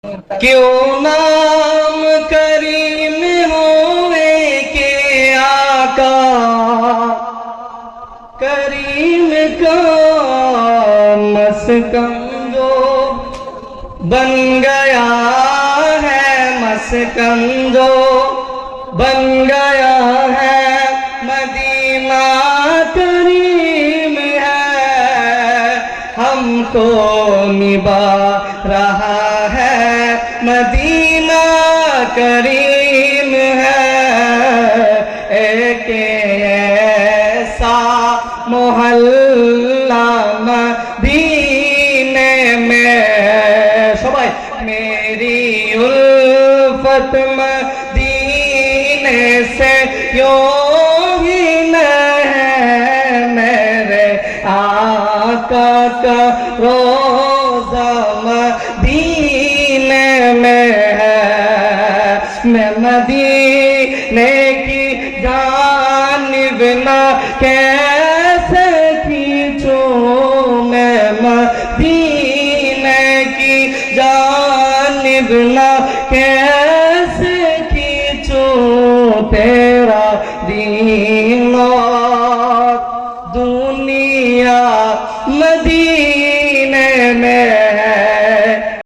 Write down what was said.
क्यों नाम करीम हुए के आका करीम का मस्कन जो बन गया है, मस्कन जो बन गया है, मदीना करीम है, हमको निभा रहा है, मदीना करीम है। एक ऐसा मोहल्ला मदीने में, सबाई मेरी उल्फत मदीने से यूं ही न है, मेरे आका का रोज़ा मदीने में है। मैं मदीने की जानिब ना कैसे खींचूं, मैं मदीने की जानिब ना कैसे